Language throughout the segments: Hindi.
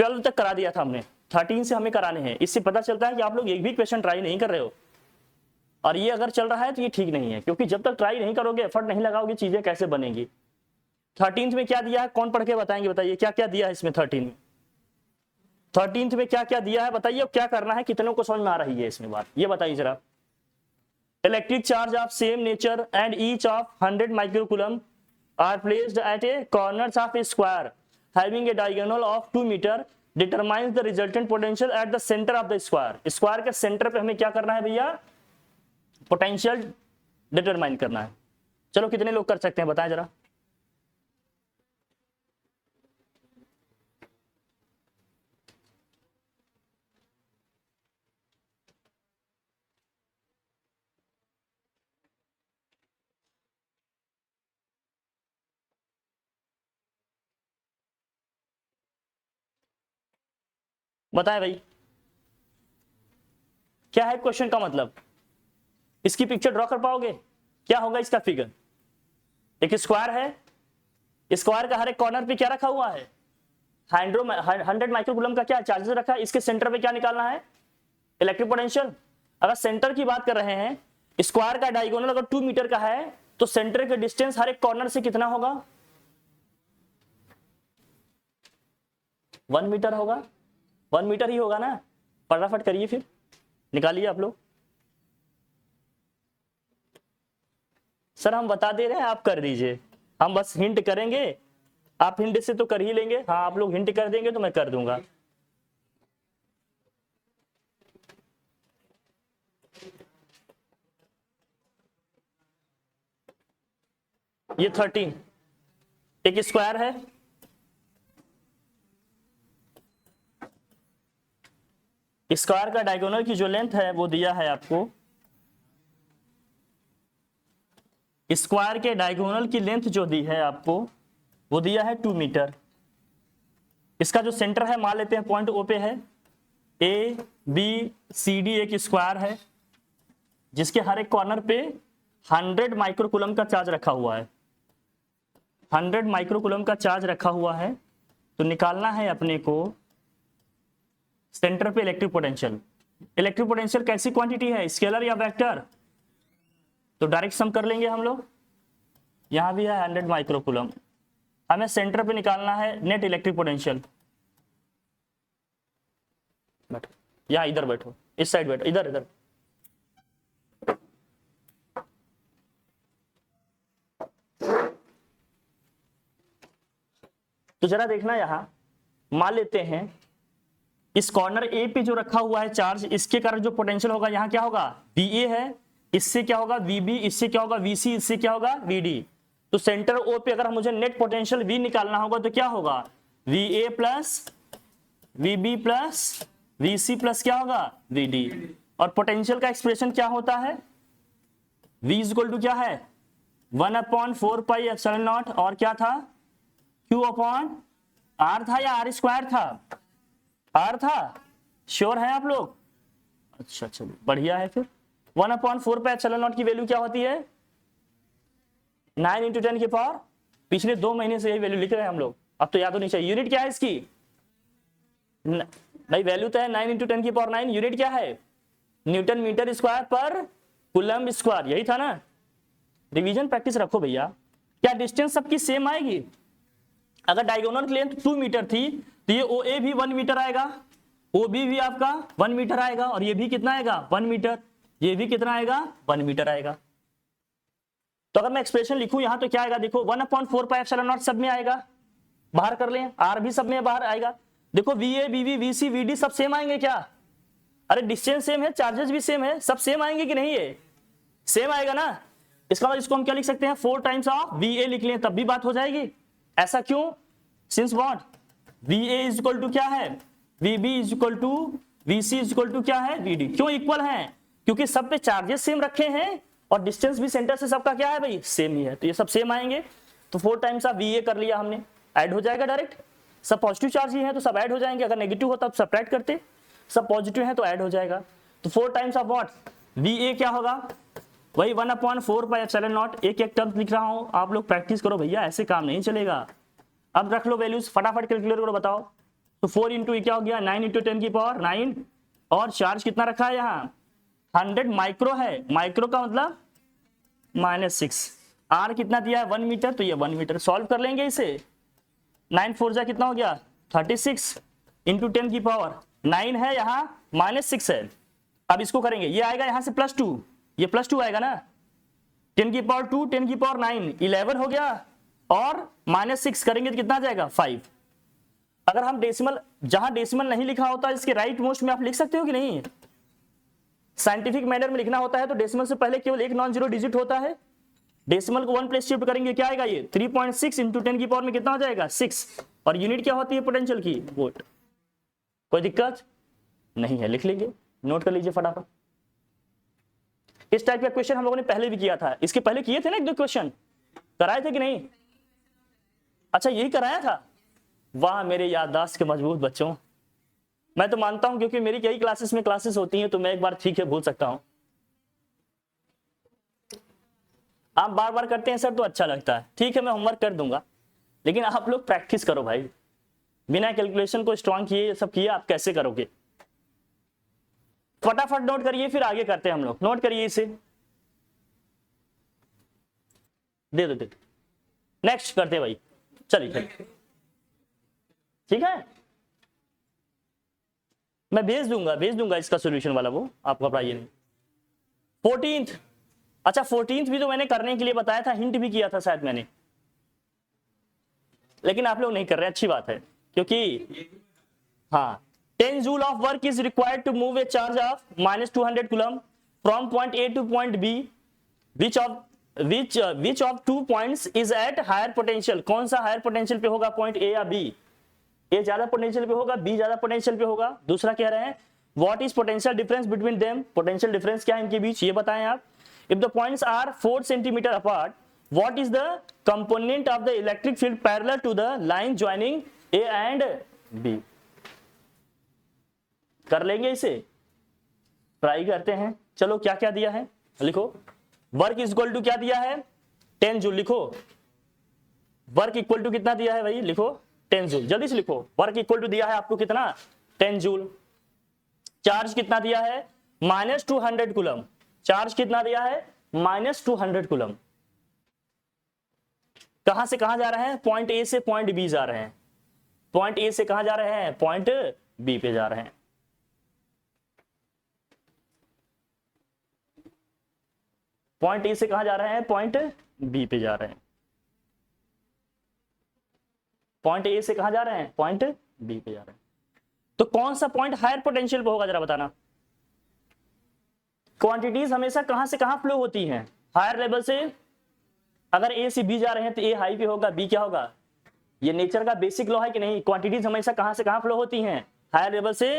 12 तक करा दिया था हमने, 13 से हमें कराने हैं। इससे पता चलता है कि आप लोग एक भी क्वेश्चन ट्राई नहीं कर रहे हो, और ये अगर चल रहा है तो ये ठीक नहीं है, क्योंकि जब तक ट्राई नहीं करोगे, एफर्ट नहीं लगाओगे, चीजें कैसे बनेंगी। 13th में क्या दिया है, कौन पढ़ के बताएंगे, बताइए क्या क्या दिया है इसमें। 13th में क्या क्या दिया है बताइए, क्या करना है, कितनों को समझ में आ रही है इसमें बात, ये बताइए जरा। Electric charge of same nature and each of 100 microcoulomb are placed at a corners of a square having a diagonal of 2 metre determines the resultant potential at the centre of the square. Square के सेंटर पे हमें क्या करना है भैया, पोटेंशियल डिटरमाइन करना है। चलो कितने लोग कर सकते हैं बताएं जरा। बताएं भाई, क्या है क्वेश्चन का मतलब, इसकी पिक्चर ड्रॉ कर पाओगे, क्या होगा इसका फिगर। एक स्क्वायर है, स्क्वायर का हर एक कॉर्नर पे क्या रखा हुआ है, 100 माइक्रोकूलम का क्या चार्जेस रखा है, इसके सेंटर पे क्या निकालना है, इलेक्ट्रिक पोटेंशियल। अगर सेंटर की बात कर रहे हैं, स्क्वायर का डायगोनल अगर 2 मीटर का है तो सेंटर का डिस्टेंस हर एक कॉर्नर से कितना होगा, 1 मीटर होगा, 1 मीटर ही होगा ना। फटाफट करिए फिर, निकालिए आप लोग। सर हम बता दे रहे हैं, आप कर दीजिए, हम बस हिंट करेंगे, आप हिंट से तो कर ही लेंगे। हाँ आप लोग हिंट कर देंगे तो मैं कर दूंगा। ये 13 एक स्क्वायर है, स्क्वायर का डायगोनल की जो लेंथ है वो दिया है आपको, स्क्वायर के डायगोनल की लेंथ जो दी है आपको वो दिया है 2 मीटर। इसका जो सेंटर है मान लेते हैं पॉइंट ओ पे है, ए बी सी डी एक स्क्वायर है जिसके हर एक कॉर्नर पे 100 माइक्रोकूलम का चार्ज रखा हुआ है, 100 माइक्रोकूलम का चार्ज रखा हुआ है। तो निकालना है अपने को सेंटर पे इलेक्ट्रिक पोटेंशियल। इलेक्ट्रिक पोटेंशियल कैसी क्वांटिटी है, स्केलर या वेक्टर, तो डायरेक्ट सम कर लेंगे हम लोग। यहां भी है 100 माइक्रोकूलम, हमें सेंटर पे निकालना है नेट इलेक्ट्रिक पोटेंशियल। बैठो यहाँ, इधर बैठो, इस साइड बैठो, इधर इधर। तो जरा देखना, यहां मान लेते हैं इस कॉर्नर ए पे जो रखा हुआ है चार्ज, इसके कारण जो पोटेंशियल होगा यहाँ क्या होगा, VA है, इससे क्या होगा VB, इससे क्या होगा VC, इससे क्या होगा VD। तो सेंटर O पे अगर मुझे नेट पोटेंशियल V निकालना होगा तो क्या होगा, VA plus VB plus VC plus क्या होगा VD। और पोटेंशियल का एक्सप्रेशन क्या होता है, V इक्वल टू क्या है 1/4 पाई एप्सिलॉन नॉट, और क्या था Q अपॉन R था या R स्क्वायर था, R था, श्योर है आप लोग। अच्छा चलो बढ़िया है। फिर 1/4 पे एप्सिलॉन नॉट की वैल्यू क्या होती है 9 × 10 की पावर, पिछले 2 महीने से यही वैल्यू लिख रहे हैं हम लोग, अब तो याद होनी चाहिए। यूनिट क्या है इसकी, भाई वैल्यू तो है 9 × 10 की पावर 9, यूनिट क्या है न्यूटन मीटर स्क्वायर पर कूलम्ब स्क्वायर, यही था ना। रिवीजन प्रैक्टिस रखो भैया। क्या डिस्टेंस सबकी सेम आएगी, अगर डायगोनल की लेंथ 2 मीटर थी तो ये OA भी 1 मीटर आएगा, OB भी आपका 1 मीटर आएगा, और ये भी कितना आएगा 1 मीटर, ये भी कितना आएगा 1 मीटर आएगा। तो अगर मैं एक्सप्रेशन लिखूं यहां तो क्या आएगा, देखो 1/4 पाई एप्सिलॉन नॉट सब में आएगा, बाहर कर लें, R भी सब में बाहर आएगा। देखो VA VB VC VD सब सेम आएंगे क्या, अरे डिस्टेंस सेम है, चार्जेस भी सेम है, सब सेम आएंगे कि नहीं, ये सेम आएगा ना। इसका मतलब इसको हम क्या लिख सकते हैं 4 टाइम्स ऑफ VA लिख लें तब भी बात हो जाएगी। ऐसा क्यों, since what VA is equal to क्या है VB is equal to VC is equal to क्या है VD। क्यों इक्वल है, क्योंकि सब पे चार्जेस सेम रखे हैं और डिस्टेंस भी सेंटर से सबका क्या है भाई सेम ही है, तो ये सब सेम आएंगे। तो 4 टाइम्स ऑफ VA कर लिया हमने, ऐड हो जाएगा डायरेक्ट, सब पॉजिटिव चार्ज ही है तो सब ऐड हो जाएंगे, अगर नेगेटिव होता तो सब्ट्रैक्ट करते, सब पॉजिटिव है तो ऐड हो जाएगा। तो 4 टाइम्स ऑफ व्हाट VA क्या होगा, वही 1/4 पाई एप्सिलॉन नॉट। एक एक टर्म लिख रहा हूं, आप लोग प्रैक्टिस करो भैया, ऐसे काम नहीं चलेगा। अब रख लो वैल्यूज, फटाफट कैलकुलेटर करो, बताओ तो 4 इंटू क्या हो गया 9 इंटू 10 की पावर 9 और चार्ज कितना रखा है यहाँ 100 माइक्रो है, माइक्रो का मतलब -6। आर कितना दिया है 1 मीटर, तो ये 1 मीटर। सॉल्व कर लेंगे इसे, 9 4 जा कितना हो गया 36 इंटू 10 की पावर 9 है, यहाँ -6 है। अब इसको करेंगे, ये आएगा यहाँ से +2, ये +2 आएगा ना, 10 की पावर 2 10 की पावर 9 11 हो गया, और -6 करेंगे तो कितना आ जाएगा 5। अगर हम डेसिमल, जहां डेसिमल नहीं लिखा होता इसके राइट मोस्ट में आप लिख सकते हो कि नहीं, साइंटिफिक मैनर में लिखना होता है तो डेसिमल से पहले केवल एक नॉन जीरो डिजिट होता है। डेसिमल को 1 प्लेस शिफ्ट करेंगे, क्या आएगा ये 3.6 इंटू 10 की पावर में कितना हो जाएगा 6, और यूनिट क्या होती है पोटेंशियल की वोल्ट। कोई दिक्कत नहीं है, लिख लेंगे, नोट कर लीजिए फटाफट। इस टाइप का क्वेश्चन हम लोगों ने पहले भी किया था, इसके पहले किए थे ना 1-2 क्वेश्चन, कराए थे कि नहीं? अच्छा यही कराया था, वाह मेरे याददाश्त के मजबूत बच्चों। मैं तो मानता हूं क्योंकि मेरी कई क्लासेस में क्लासेस होती हैं, तो मैं एक बार ठीक है भूल सकता हूं। आप बार बार करते हैं सर तो अच्छा लगता है, ठीक है मैं होमवर्क कर दूंगा, लेकिन आप लोग प्रैक्टिस करो भाई, बिना कैलकुलेशन को स्ट्रॉन्ग किए ये सब किए आप कैसे करोगे? फटाफट नोट करिए, फिर आगे करते हैं हम लोग। नोट करिए इसे, दे दो नेक्स्ट करते हैं भाई, चलिए ठीक है, मैं भेज दूंगा इसका सॉल्यूशन वाला, वो आप घबराइए नहीं। 14th, अच्छा 14th भी तो मैंने करने के लिए बताया था, हिंट भी किया था शायद मैंने, लेकिन आप लोग नहीं कर रहे, अच्छी बात है, क्योंकि हाँ 10 joule of work is required to move a charge of -200 coulomb from point A to point B, which of 2 points is at higher potential. कौन सा हायर पोटेंशियल पे होगा, पॉइंट ए या बी? ए ज्यादा पोटेंशियल पे होगा, बी ज्यादा पोटेंशियल पे होगा। दूसरा कह रहे हैं what is potential difference between them, potential difference क्या है इनके बीच, ये बताएं आप। If the points are 4 centimetre apart, what is the component of the electric field parallel to the line joining A and B. कर लेंगे इसे, ट्राई करते हैं। चलो क्या क्या दिया है लिखो, वर्क इज इक्वल टू क्या दिया है 10 जूल, लिखो वर्क इक्वल टू कितना दिया है भाई, लिखो 10 जूल, जल्दी से लिखो। वर्क इक्वल टू दिया है आपको कितना 10 जूल। चार्ज कितना दिया है -200 कूलम, चार्ज कितना दिया है -200 कूलम। कहां से कहां जा रहे हैं, पॉइंट ए से पॉइंट बी जा रहे हैं, पॉइंट ए से कहां जा रहे हैं, पॉइंट बी पे जा रहे हैं। पॉइंट ए से कहां जा रहे हैं, पॉइंट बी पे जा रहे हैं। पॉइंट ए से कहां जा रहे हैं, पॉइंट बी पे जा रहे हैं। तो कौन सा पॉइंट हायर पोटेंशियल पे होगा जरा बताना। क्वांटिटीज हमेशा कहां से कहां फ्लो होती हैं, हायर लेवल से। अगर ए से बी जा रहे हैं तो ए हाई पे होगा, बी क्या होगा, ये नेचर का बेसिक लॉ है कि नहीं। क्वांटिटीज हमेशा कहां से कहां फ्लो होती हैं, हायर लेवल से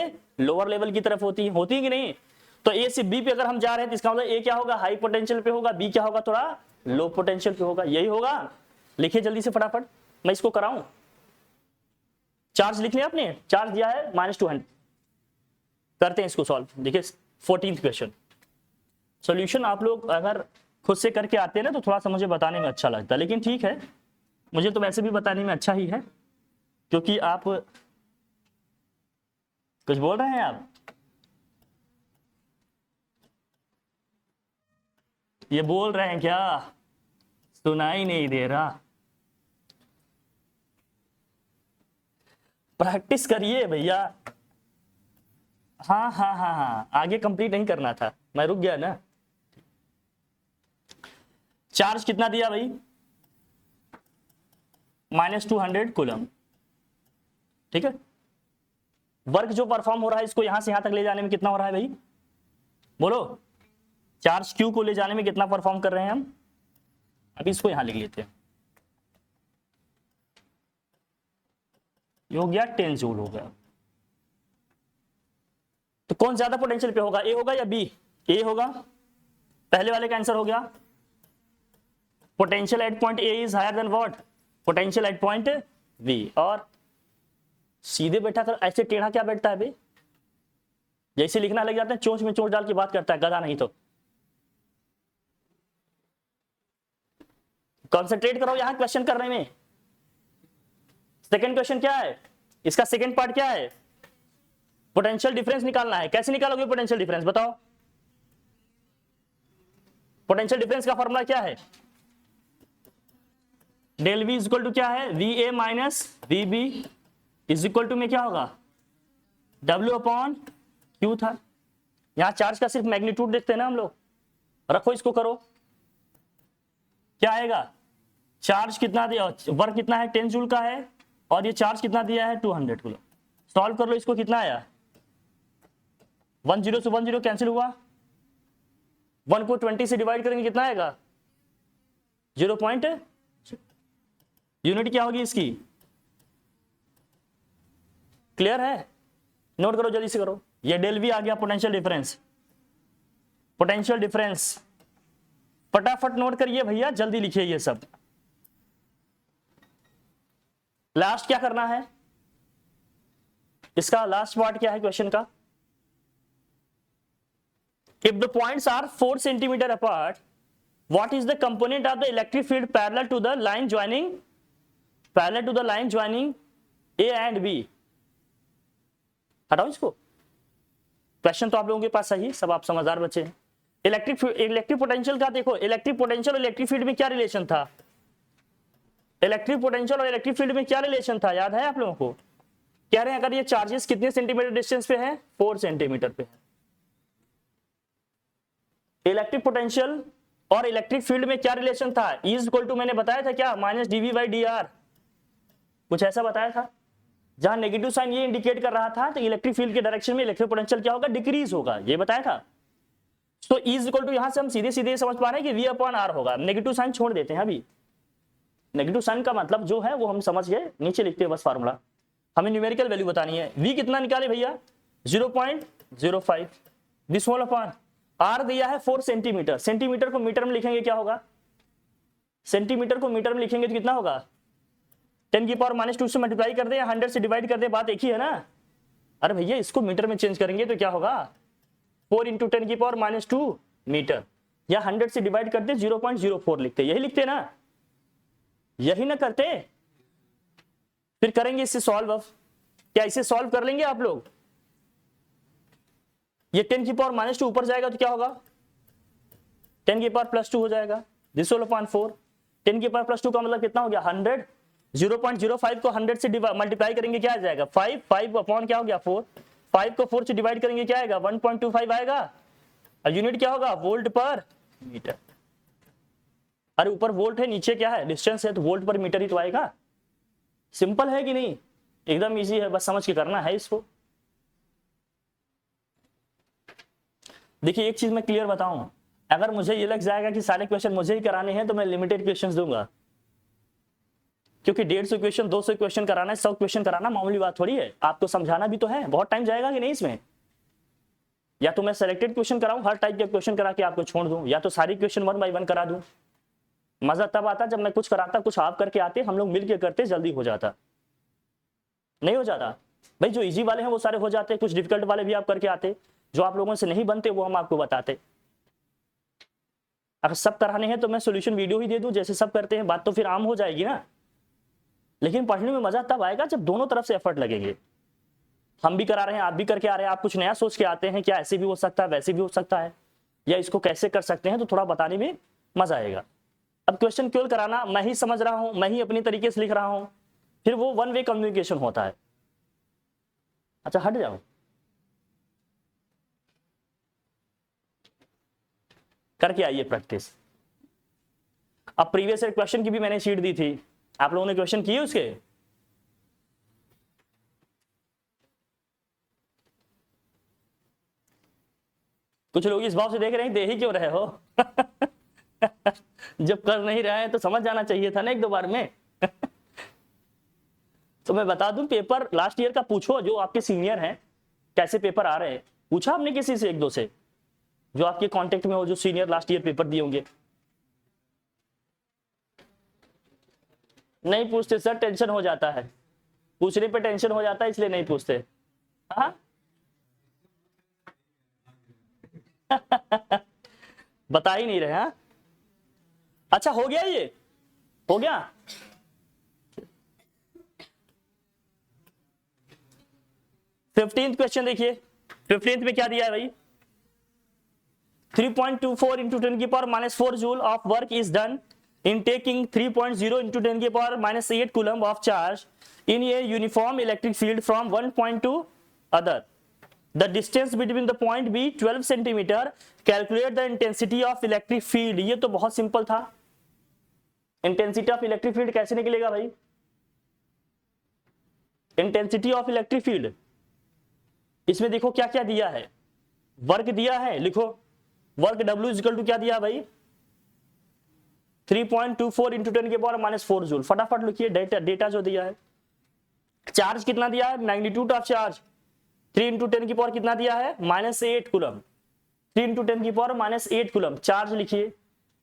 लोअर लेवल की तरफ होती है कि नहीं। तो ए से बी पे अगर हम जा रहे हैं तो इसका मतलब ए क्या होगा, हाई पोटेंशियल पे होगा, बी क्या होगा, थोड़ा लो पोटेंशियल पे होगा, यही होगा। लिखिए जल्दी से फटाफट, मैं इसको कराऊं। चार्ज लिख लिया आपने, चार्ज दिया है -200, करते हैं इसको सॉल्व। देखिए 14th क्वेश्चन, सॉल्यूशन आप लोग अगर खुद से करके आते हैं ना तो थोड़ा सा मुझे बताने में अच्छा लगता है, लेकिन ठीक है मुझे तो वैसे भी बताने में अच्छा ही है, क्योंकि आप कुछ बोल रहे हैं, आप ये बोल रहे हैं क्या, सुनाई नहीं दे रहा। प्रैक्टिस करिए भैया। हाँ हाँ हाँ हाँ, आगे कंप्लीट नहीं करना था, मैं रुक गया ना। चार्ज कितना दिया भाई, -200 कूलम, ठीक है। वर्क जो परफॉर्म हो रहा है इसको यहां से यहां तक ले जाने में कितना हो रहा है भाई, बोलो। चार्ज क्यू को ले जाने में कितना परफॉर्म कर रहे हैं हम, अभी इसको यहां लिख लेते हैं। ये हो गया 10 जूल हो गया। तो कौन ज्यादा पोटेंशियल पे होगा, ए होगा या बी, ए होगा, पहले वाले का आंसर हो गया। Potential at point A is higher than what, potential at point B. और सीधे बैठा कर ऐसे टेढ़ा क्या बैठता है भाई, जैसे लिखना लग जाता है चोंच में चोंच डाल के बात करता है, गधा नहीं तो। कंसंट्रेट करो यहां क्वेश्चन करने में। सेकंड क्वेश्चन क्या है, इसका सेकंड पार्ट क्या है, पोटेंशियल डिफरेंस निकालना है। कैसे निकालोगे पोटेंशियल डिफरेंस बताओ, पोटेंशियल डिफरेंस का फॉर्मूला क्या है, डेल वी इक्वल टू क्या है, V A minus V B is equal to में क्या होगा, डब्ल्यू अपॉन क्यू था। यहां चार्ज का सिर्फ मैग्नीट्यूड देखते हैं ना हम लोग, रखो इसको करो, क्या आएगा, चार्ज कितना दिया, वर्क कितना है 10 जूल का है, और ये चार्ज कितना दिया है 200 कूलम। सॉल्व कर लो इसको, कितना आया, 10 से 10 कैंसिल हुआ, 1 को 20 से डिवाइड करेंगे कितना आएगा 0 पॉइंट, यूनिट क्या होगी इसकी, क्लियर है, नोट करो जल्दी से करो। ये डेल वी आ गया पोटेंशियल डिफरेंस, पोटेंशियल डिफरेंस फटाफट नोट करिए भैया, जल्दी लिखिए ये सब। लास्ट क्या करना है, इसका लास्ट पार्ट क्या है क्वेश्चन का, if the points are 4 centimetre apart what is the component of the electric field parallel to the line joining A and B. हटाओ इसको, क्वेश्चन तो आप लोगों के पास सही, सब आप समझदार बच्चे हैं। इलेक्ट्रिक पोटेंशियल का देखो, इलेक्ट्रिक पोटेंशियल और इलेक्ट्रिक फील्ड में क्या रिलेशन था, इलेक्ट्रिक पोटेंशियल और इलेक्ट्रिक फील्ड में क्या रिलेशन था, याद है आप लोगों को, कह रहे हैं अगर ये चार्जेस कितने सेंटीमीटर डिस्टेंस पे है, 4 सेंटीमीटर पे है। इलेक्ट्रिक पोटेंशियल और इलेक्ट्रिक फील्ड में क्या रिलेशन था, E इक्वल टू मैंने बताया था क्या, माइनस dV बाई dr, कुछ ऐसा बताया था। जहां नेगेटिव साइन ये इंडिकेट कर रहा था तो इलेक्ट्रिक फील्ड के डायरेक्शन में इलेक्ट्रिक पोटेंशियल क्या होगा, डिक्रीज होगा, ये बताया था। तो E इक्वल टू यहां से हम सीधे सीधे समझ पा रहे हैं कि V अपॉन R होगा, नेगेटिव साइन छोड़ देते हैं अभी, नेगेटिव साइन का मतलब जो है वो हम समझ गए, नीचे लिखते हैं बस फार्मूला, हमें न्यूमेरिकल वैल्यू बतानी है। V कितना निकाले भैया 0.05, दिस होल अपॉन R दिया है 4 सेंटीमीटर, सेंटीमीटर को मीटर में लिखेंगे क्या होगा, सेंटीमीटर को मीटर में लिखेंगे तो कितना होगा, 10 की पावर -2 से मल्टीप्लाई कर दे या 100 से डिवाइड कर दे, बात एक ही है ना। अरे भैया इसको मीटर में चेंज करेंगे तो क्या होगा, 4 × 10 की पावर -2 मीटर, या 100 से डिवाइड करते 0.04 लिखते, यही लिखते ना, यही ना करते, फिर करेंगे इससे सॉल्व। अब क्या इसे सॉल्व कर लेंगे आप लोग, ये 10 की पावर -2 ऊपर जाएगा तो क्या होगा, 10 की पावर +2 हो जाएगा, दिस होल अपॉन 4, 10 की पावर +2 का मतलब कितना हो गया 100, 0.05 को 100 से मल्टीप्लाई करेंगे क्या आ जाएगा 5 अपॉन क्या हो गया 4, 5 को 4 से डिवाइड करेंगे क्या आएगा 1.25 आएगा, और यूनिट क्या होगा वोल्ट पर मीटर। अरे ऊपर वोल्ट है, नीचे क्या है डिस्टेंस है, तो वोल्ट पर मीटर ही तो आएगा। सिंपल है कि नहीं, एकदम इजी है, बस समझ के करना है इसको। देखिए एक चीज मैं क्लियर बताऊं, अगर मुझे ये लग जाएगा कि सारे क्वेश्चन मुझे ही कराने हैं तो मैं लिमिटेड क्वेश्चंस दूंगा, क्योंकि 150 क्वेश्चन 200 क्वेश्चन कराना है, 100 क्वेश्चन कराना मामूली बात थोड़ी है, आपको समझाना भी तो है, बहुत टाइम जाएगा कि नहीं इसमें। या तो मैं सेलेक्टेड क्वेश्चन कराऊं, हर टाइप के क्वेश्चन करा के आपको छोड़ दूं, या तो सारी क्वेश्चन 1 बाय 1 करा दूं। मजा तब आता जब मैं कुछ कराता, कुछ आप करके आते, हम लोग मिलकर करते, जल्दी हो जाता, नहीं हो जाता भाई। जो इजी वाले हैं वो सारे हो जाते, कुछ डिफिकल्ट वाले भी आप करके आते, जो आप लोगों से नहीं बनते वो हम आपको बताते। अगर सब कराने हैं तो मैं सोल्यूशन वीडियो ही दे दूं जैसे सब करते हैं, बात तो फिर आम हो जाएगी ना। लेकिन पढ़ने में मजा तब आएगा जब दोनों तरफ से एफर्ट लगेंगे, हम भी करा रहे हैं आप भी करके आ रहे हैं, आप कुछ नया सोच के आते हैं, क्या ऐसे भी हो सकता है वैसे भी हो सकता है, या इसको कैसे कर सकते हैं, तो थोड़ा बताने में मजा आएगा। अब क्वेश्चन क्यों कराना, मैं ही समझ रहा हूं, मैं ही अपनी तरीके से लिख रहा हूं, फिर वो 1 वे कम्युनिकेशन होता है। अच्छा हट जाओ, करके आइए प्रैक्टिस। अब प्रीवियस ईयर क्वेश्चन की भी मैंने शीट दी थी, आप लोगों ने क्वेश्चन किए उसके, कुछ लोग इस भाव से देख रहे हैं दे ही क्यों रहे हो जब कर नहीं रहे हैं तो समझ जाना चाहिए था ना 1-2 बार में तो मैं बता दूं, पेपर लास्ट ईयर का पूछो, जो आपके सीनियर हैं कैसे पेपर आ रहे हैं, पूछा आपने किसी से 1-2 से जो आपके कांटेक्ट में हो, जो सीनियर लास्ट ईयर पेपर दिए होंगे? नहीं पूछते सर, टेंशन हो जाता है, पूछने पे टेंशन हो जाता है इसलिए नहीं पूछते। हाँ बता ही नहीं रहे। हाँ अच्छा हो गया, ये हो गया। 15th क्वेश्चन देखिए, 15th में क्या दिया है भाई, 3.24 into 10 की power -4 joule of work is done in taking 3.0 into 10 की power -8 coulomb of charge in a uniform electric field from one point to other. The distance between the point be 12 centimeter. Calculate the intensity of electric field. ये तो बहुत सिंपल था। इंटेंसिटी ऑफ इलेक्ट्रिक फील्ड कैसे निकलेगा भाई? इंटेंसिटी ऑफ इलेक्ट्रिक फील्ड, इसमें देखो क्या क्या दिया है, वर्क दिया है, लिखो वर्क W इक्वल टू क्या दिया भाई, 3.24 इंटू 10 के पावर -4 जूल। फटाफट लिखिए डेटा जो दिया है। चार्ज कितना दिया है, मैग्नीट्यूड ऑफ चार्ज 3 इंटू 10 की पावर कितना दिया है, -8 कूलम। 3 इंटू 10 की पावर -8 कूलम चार्ज लिखिए,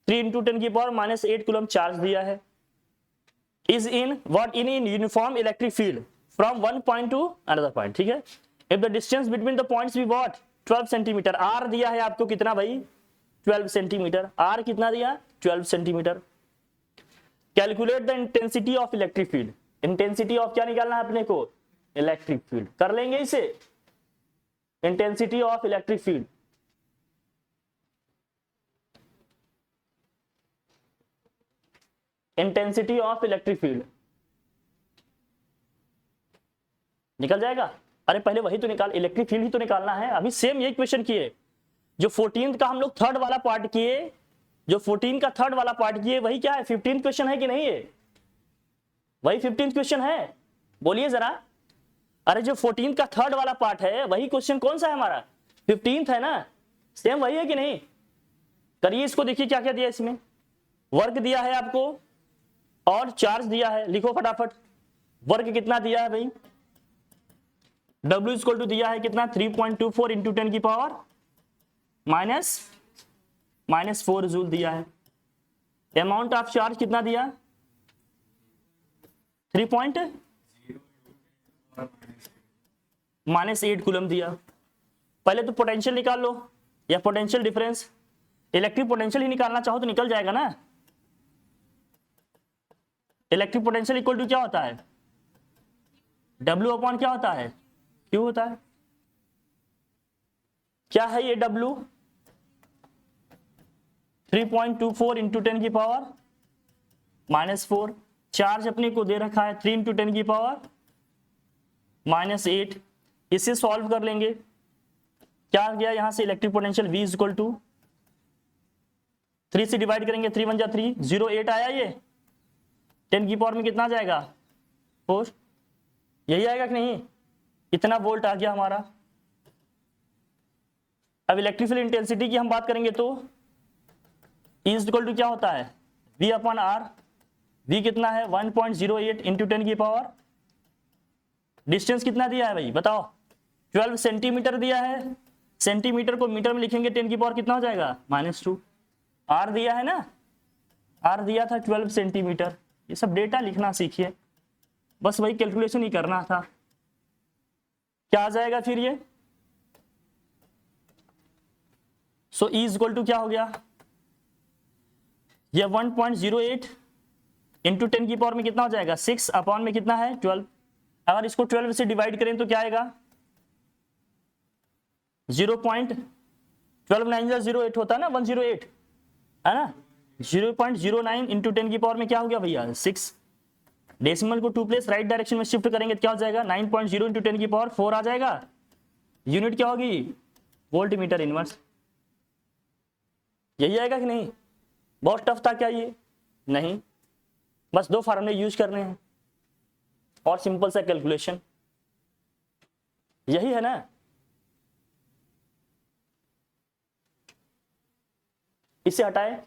3 इंटू 10 की पावर -8 कूलम चार्ज दिया है। Is in what, in uniform electric field from one point to another point, ठीक है। If the distance between the points be what, 12 centimetre. R दिया है आपको कितना भाई, 12 सेंटीमीटर। आर कितना दिया, 12 centimetre. Calculate the intensity of electric field. Intensity of क्या निकालना है अपने को, इलेक्ट्रिक फील्ड। कर लेंगे इसे, intensity of electric field. Intensity of electric field निकल जाएगा। अरे पहले वही तो निकाल, इलेक्ट्रिक फील्ड ही तो निकालना है। अभी सेम यही क्वेश्चन किए जो 14 का हम लोग थर्ड वाला पार्ट किए, जो 14 का थर्ड वाला पार्ट किए वही क्या है, 15 क्वेश्चन है कि नहीं है, वही 15 क्वेश्चन है, बोलिए जरा। अरे जो 14 का थर्ड वाला पार्ट है वही क्वेश्चन कौन सा है हमारा, 15th है ना, सेम वही है कि नहीं। करिए इसको, देखिए क्या क्या दिया इसमें, वर्क दिया है आपको और चार्ज दिया है। लिखो फटाफट, वर्क कितना दिया है भाई, W इक्वल टू दिया है कितना, 3.24 इंटू 10 की पावर -4 जूल दिया है। अमाउंट ऑफ चार्ज कितना दिया, 3.8 कूलम दिया। पहले तो पोटेंशियल निकाल लो, या पोटेंशियल डिफरेंस, इलेक्ट्रिक पोटेंशियल ही निकालना चाहो तो निकल जाएगा ना। इलेक्ट्रिक पोटेंशियल इक्वल टू क्या होता है, W अपॉन क्या होता है, Q होता है। क्या है ये W, 3.24 इंटू 10 की पावर -4। चार्ज अपने को दे रखा है 3 इंटू 10 की पावर -8। इसे सॉल्व कर लेंगे, क्या आ गया यहां से, electric potential V equal to 3 से डिवाइड करेंगे, 3 × 1 = 3, 0.8 आया ये। 10 की पावर में कितना जाएगा, 4, यही आएगा कि नहीं, इतना वोल्ट आ गया हमारा। अब इलेक्ट्रिक फील्ड इंटेंसिटी की हम बात करेंगे तो E इक्वल टू क्या होता है, V अपॉन R। V कितना है, 1.08 इंटू 10 की पावर, डिस्टेंस कितना दिया है भाई बताओ, 12 सेंटीमीटर दिया है। सेंटीमीटर को मीटर में लिखेंगे, 10 की पावर कितना हो जाएगा, -2। R दिया है ना, R दिया था 12 सेंटीमीटर। ये सब डेटा लिखना सीखिए, बस वही कैलकुलेशन ही करना था। क्या आ जाएगा फिर ये, सो E इक्वल टू क्या हो गया, ये 1.08 इंटू 10 की पावर में कितना हो जाएगा, 6 अपॉन में कितना है, 12। अगर इसको 12 से डिवाइड करें तो क्या आएगा, 0.12 होता है ना, 108 है ना, 0.09 इंटू 10 की पावर में क्या हो गया भैया, 6। डेसिमल को 2 प्लेस राइट डायरेक्शन में शिफ्ट करेंगे तो क्या हो जाएगा, 9.0 इंटू 10 की पावर 4 आ जाएगा। यूनिट क्या होगी, वोल्ट मीटर इनवर्स। यही आएगा कि नहीं, बहुत टफ था क्या ये, नहीं, बस 2 फार्मूले यूज करने हैं और सिंपल सा कैलकुलेशन, यही है ना। इसे हटाए,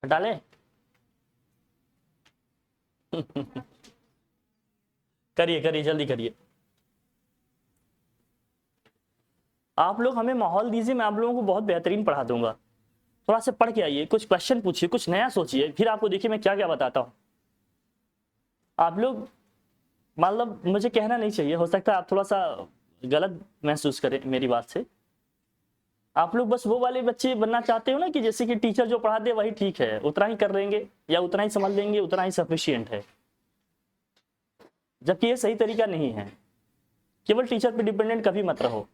हटा ले करिए करिए जल्दी करिए। आप लोग हमें माहौल दीजिए, मैं आप लोगों को बहुत बेहतरीन पढ़ा दूंगा। थोड़ा सा पढ़ के आइए, कुछ क्वेश्चन पूछिए, कुछ नया सोचिए, फिर आपको देखिए मैं क्या क्या बताता हूँ। आप लोग मतलब मुझे कहना नहीं चाहिए, हो सकता है आप थोड़ा सा गलत महसूस करें मेरी बात से। आप लोग बस वो वाले बच्चे बनना चाहते हो ना कि जैसे कि टीचर जो पढ़ा दे वही ठीक है, उतना ही कर लेंगे या उतना ही समझ लेंगे, उतना ही सफिशिएंट है, जबकि ये सही तरीका नहीं है। केवल टीचर पे डिपेंडेंट कभी मत रहो,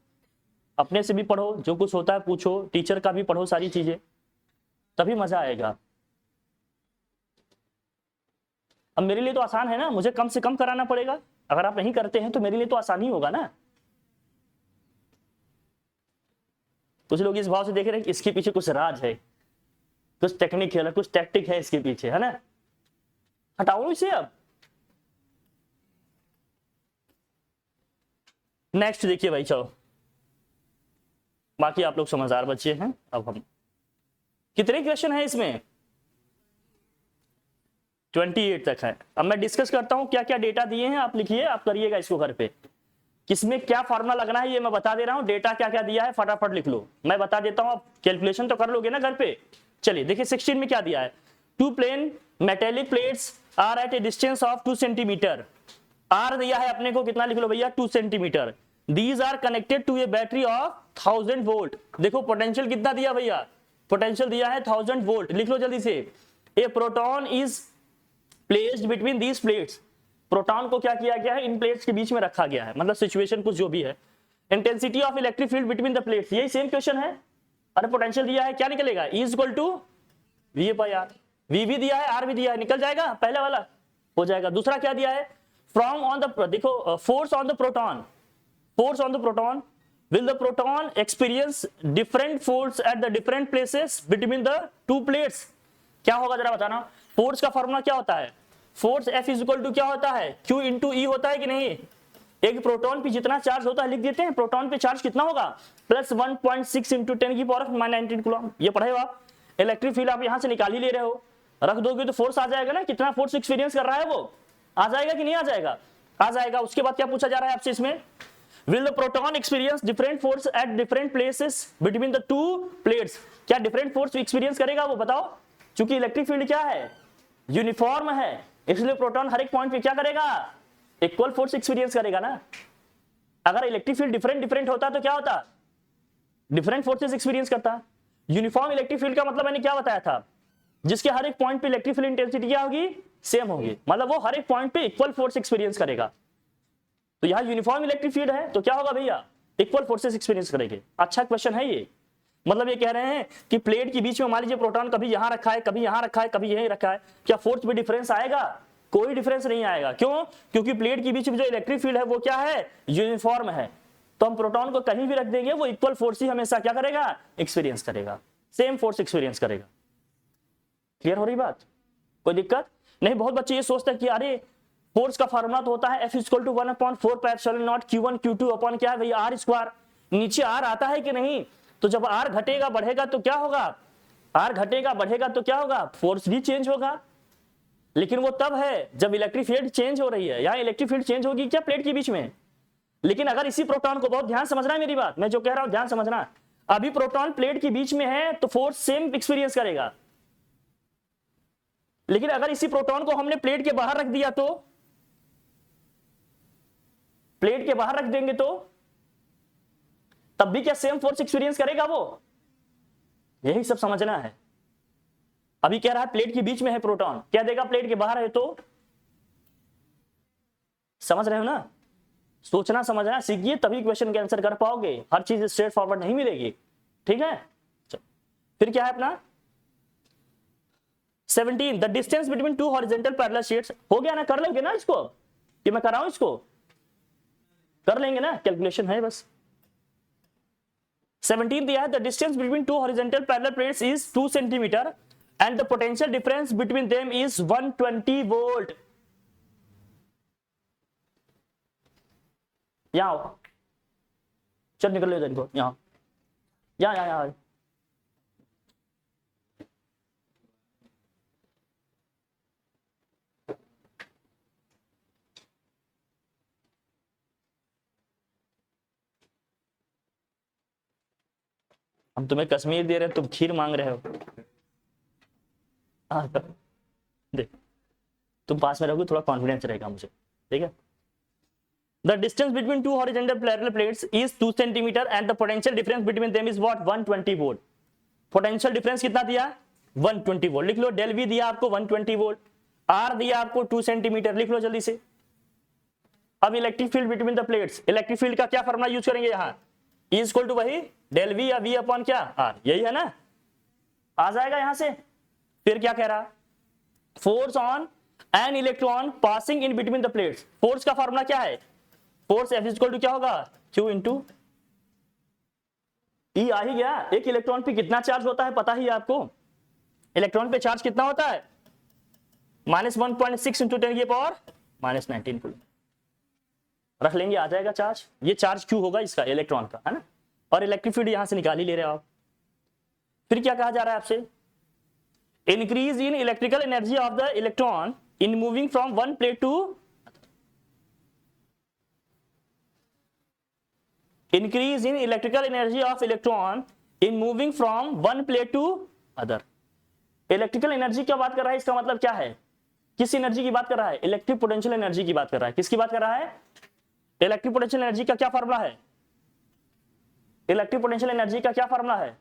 अपने से भी पढ़ो, जो कुछ होता है पूछो, टीचर का भी पढ़ो सारी चीजें, तभी मजा आएगा। अब मेरे लिए तो आसान है ना, मुझे कम से कम कराना पड़ेगा, अगर आप नहीं करते हैं तो मेरे लिए तो आसान ही होगा ना। कुछ लोग इस भाव से देख रहे हैं कि इसके पीछे कुछ राज है, कुछ टेक्निक है, कुछ टैक्टिक है इसके पीछे, है ना। हटाओ इसे अब। नेक्स्ट देखिए भाई, चलो बाकी आप लोग समझदार बच्चे हैं। अब हम कितने क्वेश्चन है इसमें? 28 तक है। अब मैं डिस्कस करता हूं क्या क्या डेटा दिए हैं, आप लिखिए, आप करिएगा इसको घर पे। किसमें क्या फार्मूला लगना है ये मैं बता दे रहा हूं, डेटा क्या क्या दिया है फटाफट लिख लो, मैं बता देता हूं, आप कैलकुलेशन तो कर लोगे ना घर पे। चलिए देखिए 16 में क्या दिया है, 2 plane metallic plates are at a distance of 2 centimetre. R दिया है अपने को, कितना लिख लो भैया, 2 centimetre. These are connected to a battery of 1000 volt. देखो पोटेंशियल कितना दिया भैया, पोटेंशियल दिया है 1000 वोल्ट, लिख लो जल्दी से। A proton is placed between these plates. Proton को क्या किया गया है, इन प्लेट्स के बीच में रखा गया है, मतलब सिचुएशन कुछ जो भी है। Intensity of electric field between the plates, यही सेम क्वेश्चन है। अरे पोटेंशियल दिया है, क्या निकलेगा, E equal to V by R. V भी दिया है, आर भी दिया है, निकल जाएगा, पहले वाला हो जाएगा। दूसरा क्या दिया है, फ्रॉम ऑन द, देखो force on the proton, force on the proton, will the proton experience different force at the different places between the two plates। क्या होगा जरा बताना। फोर्स का फॉर्मूला क्या होता है, force F is equal to क्या होता है, Q इंटू E होता है कि नहीं। एक प्रोटॉन पे जितना चार्ज होता है लिख देते हैं, प्रोटॉन पे चार्ज कितना होगा, प्लस 1.6 इंटू 10 की पावर -19 कूलम। ये पढ़े हो आप। इलेक्ट्रिक फील्ड आप यहां से निकाल ही ले रहे हो, रख दोगे तो फोर्स आ जाएगा ना, कितना फोर्स एक्सपीरियंस कर रहा है वो आ जाएगा कि नहीं आ जाएगा, आ जाएगा। उसके बाद क्या पूछा जा रहा है आपसे इसमें, will the proton experience different force at different places between the two plates। क्या different force experience करेगा वो बताओ, क्योंकि इलेक्ट्रिक फील्ड क्या है, यूनिफॉर्म है, इसलिए प्रोटॉन हर एक पॉइंट पे क्या करेगा, इक्वल फोर्स एक्सपीरियंस करेगा ना। अगर इलेक्ट्रिक फील्ड डिफरेंट डिफरेंट होता तो क्या होता, डिफरेंट फोर्सेस एक्सपीरियंस करता। यूनिफॉर्म इलेक्ट्रिक फील्ड का मतलब मैंने क्या बताया था, जिसके हर एक पॉइंट पे इलेक्ट्रिक फील्ड इंटेंसिटी क्या होगी, सेम होगी, मतलब वो हर एक पॉइंट पे इक्वल फोर्स एक्सपीरियंस करेगा। तो यहाँ यूनिफॉर्म इलेक्ट्रिक फील्ड है तो क्या होगा भैया, इक्वल फोर्सेस एक्सपीरियंस करेंगे। अच्छा क्वेश्चन है ये, मतलब ये कह रहे हैं कि प्लेट के बीच में मान लीजिए प्रोटॉन कभी यहां रखा है, कभी यहां रखा है, कभी यहीं रखा है, क्या फोर्स में डिफरेंस आएगा, कोई डिफरेंस नहीं आएगा। क्यों, क्योंकि प्लेट के बीच में जो इलेक्ट्रिक फील्ड है वो क्या है, यूनिफॉर्म है। तो हम प्रोटॉन को कहीं भी रख देंगे वो इक्वल फोर्स ही हमेशा क्या करेगा, एक्सपीरियंस करेगा, सेम फोर्स एक्सपीरियंस करेगा। क्लियर हो रही बात, कोई दिक्कत नहीं। बहुत बच्चे ये सोचते हैं कि अरे फोर्स का फार्मूला तो होता है F equal to 1/4 pi epsilon naught Q1 Q2 upon क्या है भैया R स्क्वायर। नीचे R आता है कि नहीं, तो जब R घटेगा बढ़ेगा तो क्या होगा, R घटेगा बढ़ेगा तो क्या होगा, फोर्स भी चेंज होगा। लेकिन वो तब है जब इलेक्ट्रिक फील्ड चेंज हो रही है, यहाँ इलेक्ट्रिक फील्ड चेंज होगी क्या प्लेट के बीच में। लेकिन अगर इसी प्रोटॉन को, बहुत ध्यान समझना है मेरी बात, मैं जो कह रहा हूं ध्यान समझना, अभी प्रोटॉन प्लेट के बीच में है तो फोर्स सेम एक्सपीरियंस करेगा। लेकिन अगर इसी प्रोटॉन को हमने प्लेट के बाहर रख दिया, तो प्लेट के बाहर रख देंगे तो तब भी क्या सेम फोर्स एक्सपीरियंस करेगा वो, यही सब समझना है। अभी कह रहा है प्लेट के बीच में है प्रोटॉन, क्या देगा प्लेट के बाहर है तो, समझ रहे हो ना। सोचना समझना सीखिए तभी क्वेश्चन के आंसर कर पाओगे, हर चीज स्ट्रेट फॉरवर्ड नहीं मिलेगी, ठीक है। चलो फिर क्या है अपना 17, the distance between two horizontal parallel sheets. हो गया ना, कर लेंगे ना इसको, कि मैं कराऊं इसको, कर लेंगे ना, कैलकुलेशन है बस। 17 दिया है, the distance between two horizontal parallel plates is 2 centimetre and the potential difference between them is 120 volt. यहां आओ, चल निकल लो इधर को, यहां यहां यहां यहां। हम तुम्हें कश्मीर दे रहे हैं, तुम खीर मांग रहे हो। देख तुम पास में रहोगे थोड़ा कॉन्फिडेंस रहेगा मुझे, ठीक है। The distance between two horizontal parallel plates is 2 centimeter and the potential difference between them is what 120 volt. Potential difference कितना दिया 120 वोल्ट। लिख लो डेल वी दिया आपको 120 वोल्ट, आर दिया आपको 2 सेंटीमीटर, लिख लो जल्दी से। अब electric field between the plates, electric field का क्या फॉर्मूला यूज करेंगे यहाँ, E इक्वल टू वही डेल वी या वी अपॉन क्या आर, यही है ना, आ जाएगा यहां से। फिर क्या कह रहा, force on an electron passing in between the plates, force का फॉर्मूला क्या है, फोर्स F इक्वल टू क्या होगा Q इंटू E, आ ही गया। एक इलेक्ट्रॉन पे कितना चार्ज होता है पता ही है आपको, इलेक्ट्रॉन पे चार्ज कितना होता है -1.6 इंटू 10 की पावर -19 कूलम, रख लेंगे आ जाएगा चार्ज। ये चार्ज Q होगा इसका इलेक्ट्रॉन का, है ना, और इलेक्ट्रिक फील्ड यहां से निकाल ही ले रहे हो आप। फिर क्या कहा जा रहा है आपसे, increase in electrical energy of the electron in moving from one plate to, increase in electrical energy of electron in moving from one plate to other। Electrical energy क्या बात कर रहा है, इसका मतलब क्या है, किस एनर्जी की बात कर रहा है, इलेक्ट्रिक पोटेंशियल एनर्जी की बात कर रहा है। किसकी बात कर रहा है, इलेक्ट्रिक पोटेंशियल एनर्जी का क्या फार्मूला है, इलेक्ट्रिक पोटेंशियल एनर्जी का क्या फार्मूला है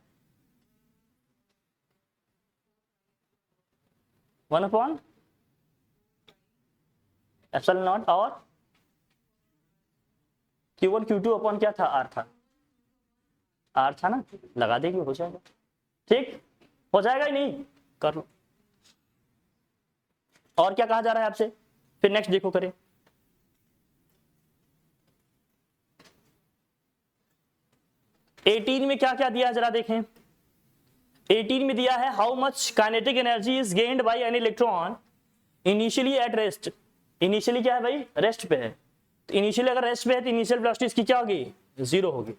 1/ε0 और Q1 Q2 अपॉन क्या था, R था, R था ना, लगा देंगे हो जाएगा, ठीक हो जाएगा ही नहीं, कर लो। और क्या कहा जा रहा है आपसे, फिर नेक्स्ट देखो करें, एटीन में क्या क्या दिया है जरा देखें। 18 में दिया है how much kinetic energy is gained by an electron initially at rest. Initially क्या है भाई, रेस्ट पे है, तो इनिशियली अगर रेस्ट पे है तो इनिशियल वेलोसिटी इसकी क्या होगी, 0 होगी।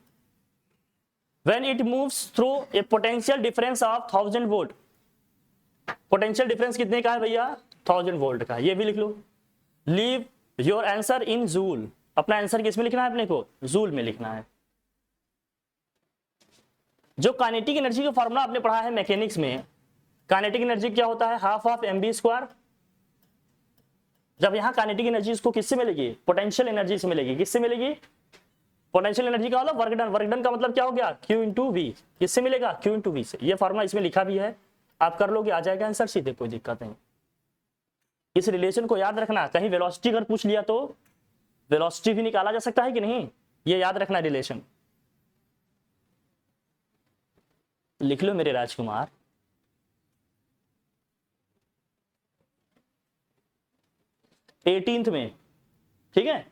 When it moves through a potential difference of 1000 volt, potential difference कितने का है भैया 1000 वोल्ट का, ये भी लिख लो। Leave your answer in joule, अपना आंसर किस में लिखना है अपने को, जूल में लिखना है। जो काइनेटिक एनर्जी का फॉर्मूला आपने पढ़ा है मैकेनिक्स में, काइनेटिक एनर्जी क्या होता है, हाफ ऑफ mv²। जब यहां काइनेटिक एनर्जी इसको किससे मिलेगी, पोटेंशियल एनर्जी से मिलेगी। किससे मिलेगी, पोटेंशियल एनर्जी का मतलब वर्क डन, वर्क डन का मतलब क्या हो गया Q इंटू वी, किससे मिलेगा Q इंटू वी से। ये फॉर्मूला इसमें लिखा भी है, आप कर लोगे आ जाएगा आंसर सीधे, कोई दिक्कत नहीं। इस रिलेशन को याद रखना, कहीं वेलोसिटी अगर पूछ लिया तो वेलोसिटी भी निकाला जा सकता है कि नहीं, ये याद रखना रिलेशन। लिख लो मेरे राजकुमार। एटीन्थ में, ठीक है,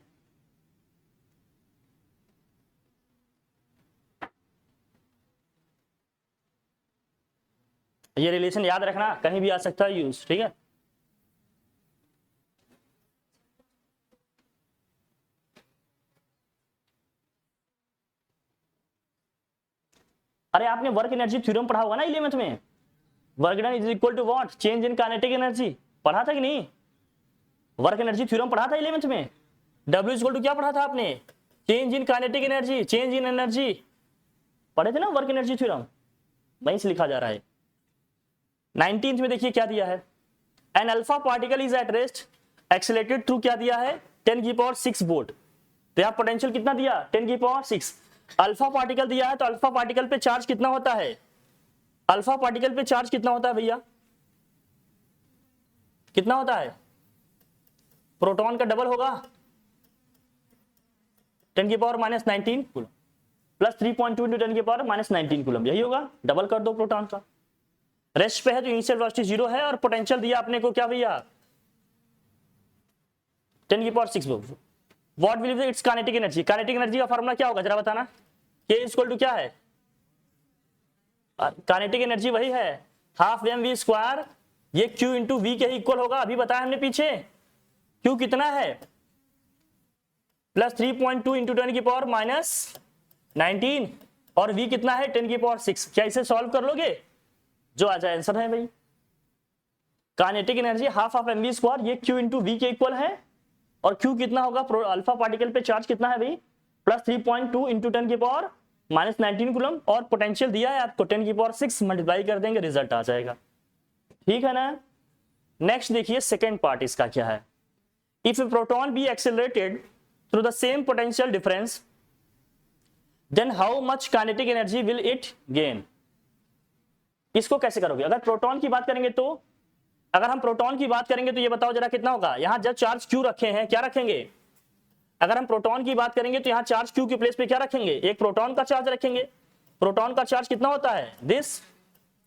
ये रिलेशन याद रखना, कहीं भी आ सकता है यूज, ठीक है। अरे आपने वर्क एनर्जी थ्योरम पढ़ा होगा ना 11th में, work done is equal to what, change in kinetic energy, पढ़ा था कि नहीं, वर्क एनर्जी थ्योरम पढ़ा था 11th में। W इक्वल टू क्या पढ़ा था आपने, change in kinetic energy, change in energy, पढ़े थे ना वर्क एनर्जी थ्योरम, वहीं से लिखा जा रहा है। 19th में देखिए क्या दिया है, an alpha particle is at rest accelerated through क्या दिया है 10⁶ वोल्ट। तो यहाँ पोटेंशियल कितना दिया 10⁶। अल्फा पार्टिकल दिया है तो अल्फा पार्टिकल पे चार्ज कितना होता है, अल्फा पार्टिकल पे चार्ज कितना होता है भैया, कितना होता है, प्रोटॉन का डबल होगा 10⁻⁻19 कूलम प्लस 3.2 इंटू 10⁻⁻19 कूलम, यही होगा, डबल कर दो प्रोटॉन का। रेस्ट पे है तो इनिशियल वेलोसिटी 0 है और पोटेंशियल दिया आपने को क्या भैया 10⁶ volt. What will be it's kinetic energy, kinetic energy का फार्मूला क्या होगा जरा बताना, K इक्वल टू क्या है, काइनेटिक एनर्जी वही है हाफ mv², ये Q इंटू वी के इक्वल होगा, अभी बताया हमने पीछे। Q कितना है प्लस 3.2 इंटू 10⁻⁻19 और V कितना है 10⁶। क्या इसे सॉल्व कर लोगे, जो आ जाए आंसर है भाई। Kinetic energy half of mv², ये Q इंटू वी के इक्वल है और Q कितना होगा, अल्फा पार्टिकल पे चार्ज कितना है भाई प्लस 3.2 इंटू 10⁻⁻19 कूलम, और पोटेंशियल दिया है आपको 10⁶, मल्टीप्लाई कर देंगे रिजल्ट आ जाएगा, ठीक है ना। नेक्स्ट देखिए सेकेंड पार्ट इसका क्या है। If a proton be accelerated through the same potential difference then how much kinetic energy will it gain. इसको कैसे करोगे? अगर प्रोटॉन की बात करेंगे तो, अगर हम प्रोटॉन की बात करेंगे तो ये बताओ जरा कितना होगा। यहां जब चार्ज क्यू रखे हैं, क्या रखेंगे? अगर हम प्रोटॉन की बात करेंगे तो यहां चार्ज क्यू के प्लेस पे क्या रखेंगे? एक प्रोटॉन का चार्ज रखेंगे। प्रोटॉन का चार्ज कितना होता है? दिस,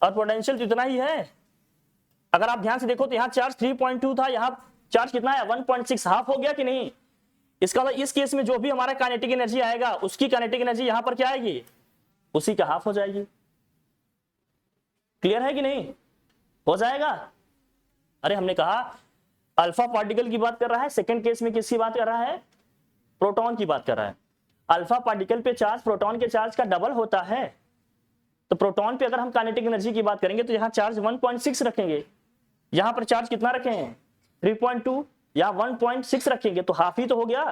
और पोटेंशियल तो इतना ही है। अगर आप ध्यान से देखो तो यहाँ चार्ज 3.2 था, यहाँ चार्ज कितना है? 1.6, हाफ हो गया कि नहीं? इसका मतलब इस केस में जो भी हमारा काइनेटिक एनर्जी आएगा उसकी काइनेटिक एनर्जी यहां पर क्या आएगी? उसी का हाफ हो जाएगी। क्लियर है कि नहीं? हो जाएगा। अरे हमने कहा अल्फा पार्टिकल की बात कर रहा है, सेकंड केस में किसकी बात कर रहा है? प्रोटॉन की बात कर रहा है। अल्फा पार्टिकल पे चार्ज प्रोटॉन के चार्ज का डबल होता है, तो प्रोटॉन पे अगर हम काइनेटिक एनर्जी की बात करेंगे तो यहाँ चार्ज 1.6 रखेंगे, यहां पर चार्ज कितना रखे हैं? 3.2 या 1.6 रखेंगे, तो हाफ ही तो हो गया।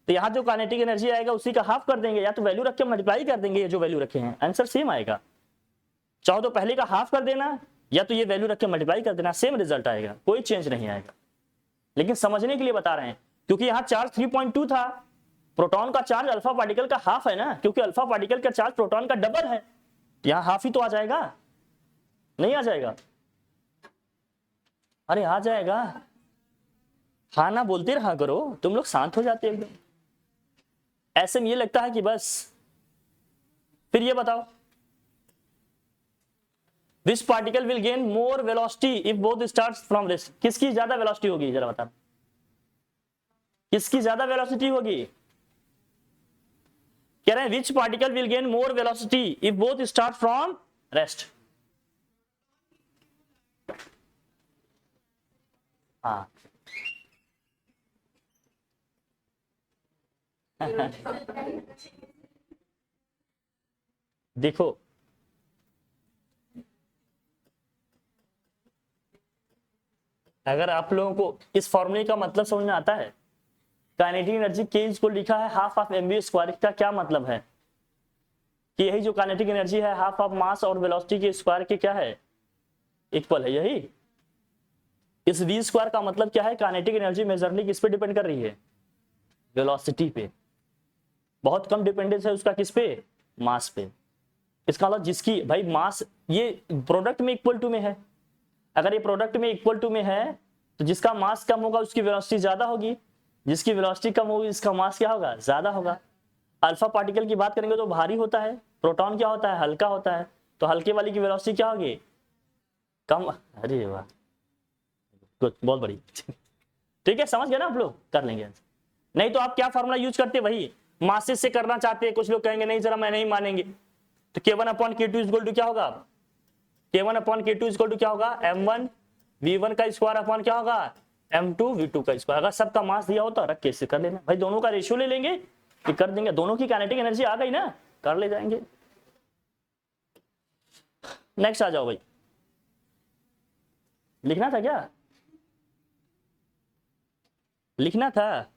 तो यहाँ जो काइनेटिक एनर्जी आएगा उसी का हाफ कर देंगे, या तो वैल्यू रख के मल्टीप्लाई कर देंगे, ये जो वैल्यू रखे हैं आंसर सेम आएगा। चाहो तो पहले का हाफ कर देना या तो ये वैल्यू रख के मल्टीप्लाई कर देना, सेम रिजल्ट आएगा, कोई चेंज नहीं आएगा। लेकिन समझने के लिए बता रहे हैं क्योंकि यहाँ चार्ज 3.2 था, प्रोटॉन का चार्ज अल्फा पार्टिकल का हाफ है ना, क्योंकि अल्फा पार्टिकल का चार्ज प्रोटॉन का डबल है, यहाँ हाफ ही तो आ जाएगा। नहीं आ जाएगा? अरे आ जाएगा। हाँ ना बोलते रहा करो, तुम लोग शांत हो जाते एकदम। ऐसे में ये लगता है कि बस। फिर ये बताओ, which particle will gain more velocity if both starts from rest. किसकी ज्यादा वेलोसिटी होगी जरा बता, किसकी ज्यादा वेलोसिटी होगी? कह रहे हैं which particle will gain more velocity if both start from rest. हाँ देखो अगर आप लोगों को इस फॉर्मूले का मतलब समझ में आता है, काइनेटिक एनर्जी के को लिखा है हाफ ऑफ mv स्क्वायर, का क्या मतलब है कि यही जो काइनेटिक एनर्जी है हाफ ऑफ मास और वेलोसिटी के स्क्वायर के क्या है? इक्वल है। यही इस v स्क्वायर का मतलब क्या है? काइनेटिक एनर्जी मेजरली किस पे डिपेंड कर रही है? वेलोसिटी पे। बहुत कम डिपेंडेंस है उसका किस पे? मास पे। इसका मतलब जिसकी भाई मास ये प्रोडक्ट में इक्वल टू में है, अगर ये प्रोडक्ट में इक्वल टू में है तो जिसका मास कम होगा उसकी वेलोसिटी ज्यादा होगी, जिसकी वेलोसिटी कम होगी इसका मास क्या होगा? ज्यादा होगा। अल्फा पार्टिकल की बात करेंगे तो भारी होता है, प्रोटॉन क्या होता है? हल्का होता है, तो हल्के वाली की वेलोसिटी क्या होगी? कम। अरे वाह, गुड, बहुत बड़ी। ठीक है, समझ गए ना आप लोग? कर लेंगे। नहीं तो आप क्या फॉर्मूला यूज करते? वही मासेस से करना चाहते हैं। कुछ लोग कहेंगे नहीं जरा मैं नहीं मानेंगे, तो K1/K2 इक्वल टू क्या होगा? K1/K2 इक्वल टू क्या होगा? M1 V1 का स्क्वायर अपॉन क्या होगा? M2 V2 का स्क्वायर। अगर सबका मास दिया होता रख कैसे कर लेना भाई, दोनों का रेशियो ले लेंगे कि कर देंगे, दोनों की काइनेटिक एनर्जी आ गई ना, कर ले जाएंगे। नेक्स्ट आ जाओ भाई, लिखना था क्या? लिखना था?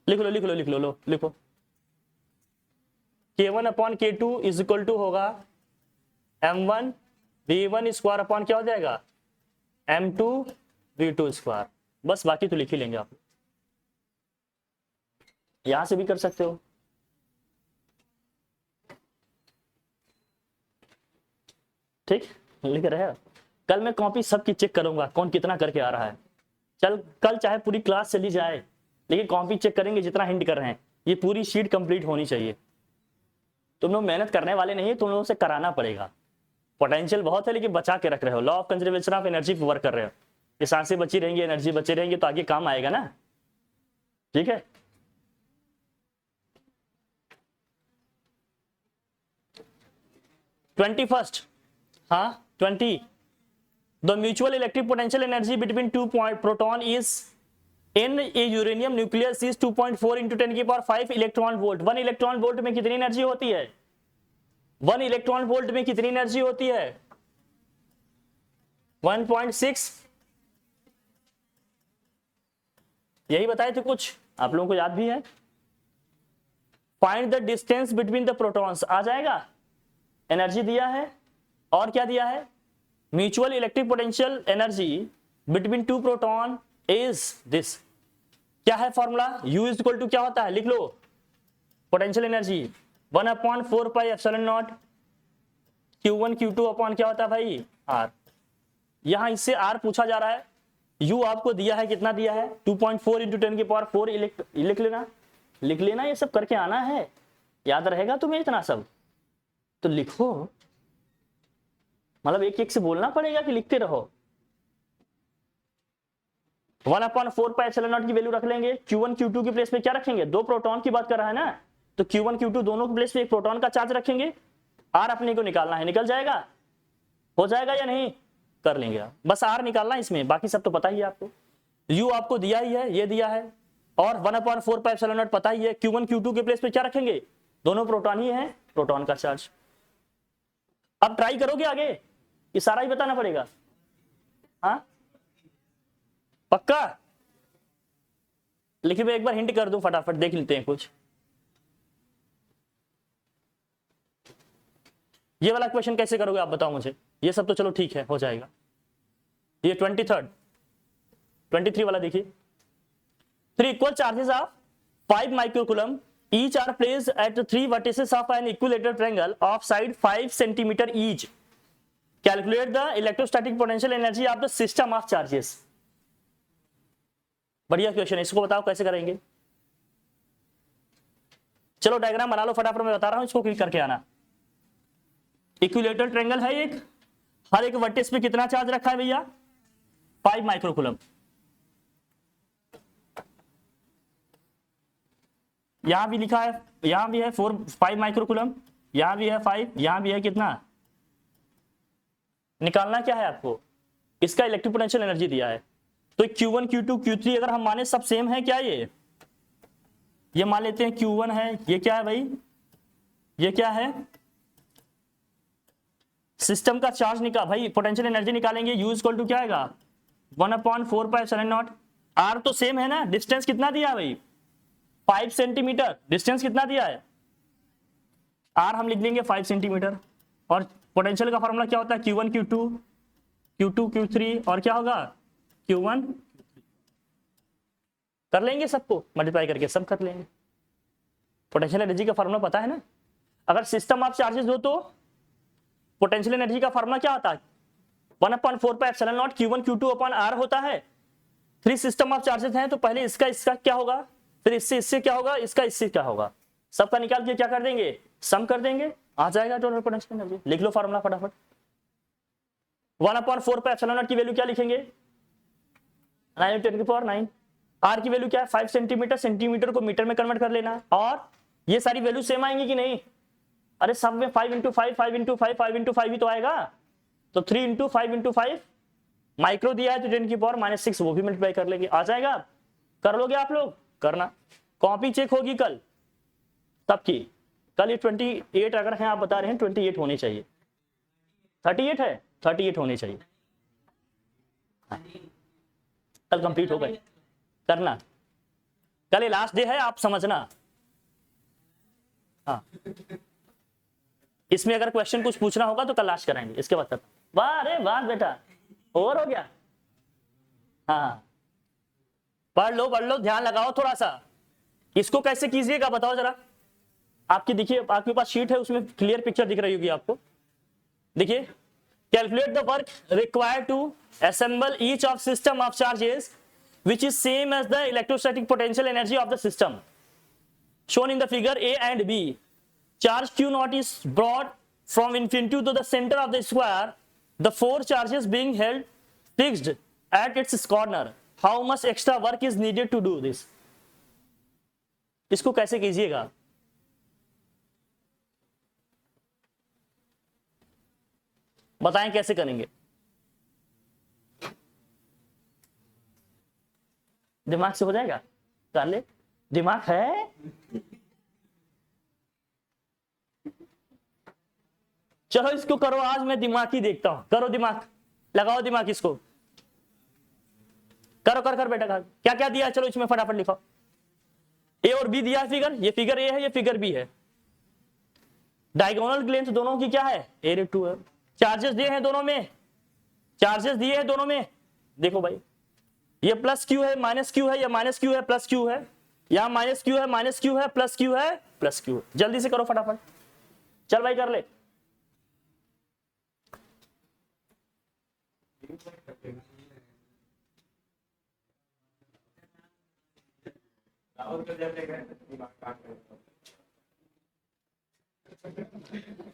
लिख लो लिख लो लिख लो, लो लिखो। K1/K2 इज इक्वल टू होगा M1 V1 स्क्वायर अपॉन क्या हो जाएगा? M2 V2 square. बस बाकी तो लिख ही लेंगे आप, यहां से भी कर सकते हो। ठीक, लिख रहे हो? कल मैं कॉपी सबकी चेक करूंगा कौन कितना करके आ रहा है। कल चाहे पूरी क्लास चली जाए लेकिन कॉपी चेक करेंगे जितना हिंट कर रहे हैं। ये पूरी शीट कंप्लीट होनी चाहिए। तुम लोग मेहनत करने वाले नहीं है, तुम लोगों से कराना पड़ेगा। पोटेंशियल बहुत है लेकिन बचा के रख रहे हो, law of conservation of energy पे वर्क कर रहे हो। ये सांसें बची रहेंगी, एनर्जी बची रहेंगी तो आगे काम आएगा ना। ठीक है, ट्वेंटी फर्स्ट, हाँ 20। The mutual electric potential energy between 2 proton is in A uranium nucleus is 2.4 × 10⁵ electron volt. 1 electron volt में कितनी एनर्जी होती है? 1 इलेक्ट्रॉन वोल्ट में कितनी एनर्जी होती है? 1.6। यही बताए थे कुछ, आप लोगों को याद भी है। Find the distance between the protons, आ जाएगा। एनर्जी दिया है और क्या दिया है? Mutual electric potential energy between two proton is this. क्या है formula? U is equal to क्या होता है, लिख लो, potential energy 1/4 pi epsilon naught Q1 Q2 upon क्या होता है भाई, R। यहां इससे R पूछा जा रहा है, U आपको दिया है, कितना दिया है 2.4 × 10⁴ लिख लेना, ये सब करके आना है, याद रहेगा तुम्हें इतना सब तो लिखो, मतलब एक एक से बोलना पड़ेगा कि लिखते रहो। 1/4 पाई एप्सिलॉन नॉट की वैल्यू रख लेंगे, Q1 Q2 की प्लेस पे क्या रखेंगे, दो प्रोटॉन की बात कर रहा है ना, तो Q1 Q2 दोनों की प्लेस पे एक प्रोटॉन का चार्ज रखेंगे, R अपने को निकालना है, निकल जाएगा, हो जाएगा या नहीं, कर लेंगे आप, बस R निकालना है इसमें, बाकी सब तो पता ही है आपको। U आपको दिया ही है, ये दिया है, और 1/4 पाई एप्सिलॉन नॉट पता ही है, Q1 Q2 के प्लेस पे क्या रखेंगे, दोनों प्रोटॉन ही है, प्रोटॉन का चार्ज। अब ट्राई करोगे आगे, ये सारा ही बताना पड़ेगा, हाँ पक्का? लिखिए, मैं एक बार हिंट कर दूं, फटाफट देख लेते हैं कुछ। ये वाला क्वेश्चन कैसे करोगे आप बताओ मुझे, ये सब तो चलो ठीक है, हो जाएगा। ये 23 वाला देखिए, 3 equal charges of 5 microcoulomb each are placed at 3 vertices of an equilateral triangle of side 5 centimeter each. Calculate the electrostatic potential energy of the system of charges. बढ़िया क्वेश्चन है, इसको बताओ कैसे करेंगे। चलो डायग्राम बना लो फटाफट, मैं बता रहा हूं, इसको क्लिक करके आना। इक्विलेटरल ट्रायंगल है एक, हर एक वर्टेक्स पे कितना चार्ज रखा है भैया, 5 माइक्रोकूलम। यहां भी लिखा है, यहां भी है 5 माइक्रोकूलम, यहां भी है 5, यहां भी है कितना, निकालना क्या है आपको, इसका इलेक्ट्रिक पोटेंशियल एनर्जी दिया है। तो Q1 Q2 Q3 अगर हम माने सब सेम है, क्या ये मान लेते हैं Q1 है, ये क्या है भाई, ये क्या है, सिस्टम का चार्ज निकाल भाई, पोटेंशियल एनर्जी निकालेंगे, U इक्वल टू क्या आएगा 1/4 पाई एप्सिलॉन नॉट, R तो सेम है ना, डिस्टेंस कितना दिया है भाई 5 सेंटीमीटर, डिस्टेंस कितना दिया है, R हम लिख लेंगे 5 सेंटीमीटर, और पोटेंशियल का फॉर्मूला क्या होता है Q1 Q2 Q2 Q3 और क्या होगा Q1, कर लेंगे सबको मल्टीप्लाई करके, सब कर लेंगे। पोटेंशियल एनर्जी का फॉर्मूला पता है ना, अगर सिस्टम ऑफ चार्जेस हो तो पोटेंशियल एनर्जी का फॉर्मूला क्या होता है 1/4 pi epsilon naught Q1 Q2 upon R होता है। 3 सिस्टम ऑफ चार्जेस हैं तो पहले इसका क्या होगा, फिर इससे क्या होगा, इससे क्या होगा, सबका निकाल के क्या कर देंगे, सम कर देंगे, आ जाएगा टोटल पोटेंशियल एनर्जी। लिख लो फॉर्मूला फटाफट, 1/4 पाई एप्सिलॉन नॉट की वैल्यू क्या लिखेंगे 9×10⁹, R की वैल्यू क्या है 5 सेंटीमीटर, सेंटीमीटर को मीटर में कन्वर्ट कर लेना, और ये सारी वैल्यू सेम आएंगी कि नहीं, अरे सब में 5 × 5 5 × 5 5 × 5 ही तो आएगा, तो 3 × 5 × 5 माइक्रो दिया है तो 10⁻⁻⁶ वो भी मल्टीप्लाई कर लेंगे, आ जाएगा। कर लोगे आप लोग, करना, कॉपी चेक होगी कल सबकी, कल ये 28 अगर हैं आप बता रहे हैं 28 होने चाहिए, 38 है, 38 होने चाहिए, कल कंप्लीट हो गए, करना, कल ये लास्ट डे है, आप समझना। हाँ, इसमें अगर क्वेश्चन कुछ पूछना होगा तो कल लास्ट कराएंगे, इसके बाद खत्म। वाह, अरे वाह बेटा, और हो गया। हाँ, पढ़ लो, ध्यान लगाओ थोड़ा सा। इसको कैसे कीजिएगा बताओ जरा, आपकी देखिए, आपके पास शीट है, उसमें क्लियर पिक्चर दिख रही होगी आपको, देखिए, calculate the work required to assemble each of system of charges which is same as the electrostatic potential energy of the system shown in the figure A and B. Charge Q0 is brought from infinity to the center of the square, the 4 charges being held fixed at its corner. How much extra work is needed to do this? इसको कैसे कीजिएगा, बताएं कैसे करेंगे, दिमाग से हो जाएगा, कर ले, दिमाग है, चलो इसको करो, आज मैं दिमाग ही देखता हूं, करो दिमाग, लगाओ दिमाग, इसको करो, कर बेटा, कर, क्या क्या दिया है, चलो इसमें फटाफट लिखो। ए और बी दिया है फिगर, ये फिगर ए है, ये फिगर बी है, डायगोनल लेंथ दोनों की क्या है A/2 है, चार्जेस दिए हैं दोनों में चार्जेस दिए हैं दोनों में, देखो भाई ये प्लस क्यू है माइनस क्यू है, या माइनस क्यू है प्लस क्यू है, या माइनस क्यू है माइनस क्यू है प्लस क्यू है प्लस क्यू है। जल्दी से करो फटाफट, चल भाई कर ले।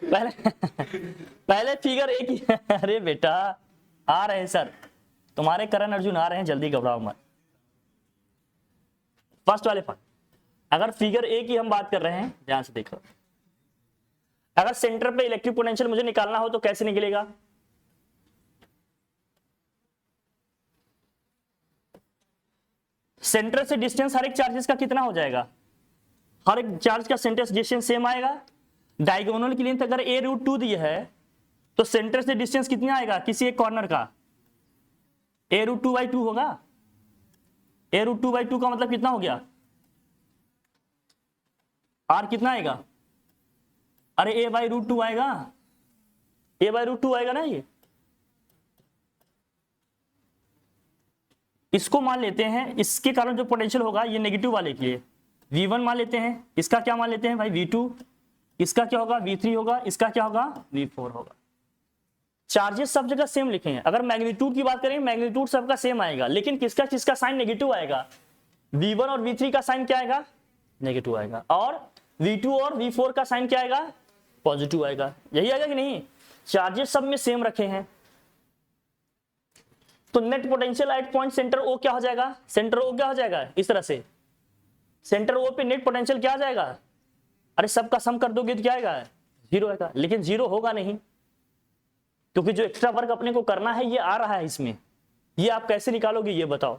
पहले पहले फिगर एक ही अरे बेटा आ रहे हैं सर, तुम्हारे करण अर्जुन आ रहे हैं, जल्दी घबराओ मत। फर्स्ट वाले पर अगर फिगर ए की हम बात कर रहे हैं, ध्यान से देखो, अगर सेंटर पे इलेक्ट्रिक पोटेंशियल मुझे निकालना हो तो कैसे निकलेगा? सेंटर से डिस्टेंस हर एक चार्जेस का कितना हो जाएगा? हर एक चार्ज का सेंटर से डिस्टेंस सेम आएगा। डायगोनल की लेंथ अगर a√2 दी है तो सेंटर से डिस्टेंस कितना आएगा किसी एक कॉर्नर का? a√2/2 होगा। a√2/2 का मतलब कितना हो गया? r कितना आएगा? अरे a/√2 आएगा, a/√2 आएगा ना। ये इसको मान लेते हैं, इसके कारण जो पोटेंशियल होगा ये नेगेटिव वाले के लिए V1 मान लेते हैं, इसका क्या मान लेते हैं भाई V2, इसका क्या होगा V3 होगा, इसका क्या होगा V4 होगा। चार्जेस सब जगह सेम लिखे हैं। अगर मैग्नीट्यूड की बात करें, मैग्नीट्यूड सबका सेम आएगा, लेकिन किसका किसका साइन नेगेटिव आएगा? V1 और V3 का साइन क्या आएगा? नेगेटिव आएगा, और V2 और V4 का साइन क्या आएगा? पॉजिटिव आएगा। यही आएगा कि नहीं? चार्जेस सब में सेम रखे हैं, तो net potential at point centre O क्या हो जाएगा? सेंटर O क्या हो जाएगा? इस तरह से सेंटर O पे नेट पोटेंशियल क्या आ जाएगा? अरे सबका सम कर दोगे तो क्या आएगा? 0 आएगा। लेकिन 0 होगा नहीं, क्योंकि जो एक्स्ट्रा वर्क अपने को करना है ये आ रहा है इसमें। ये आप कैसे निकालोगे ये बताओ?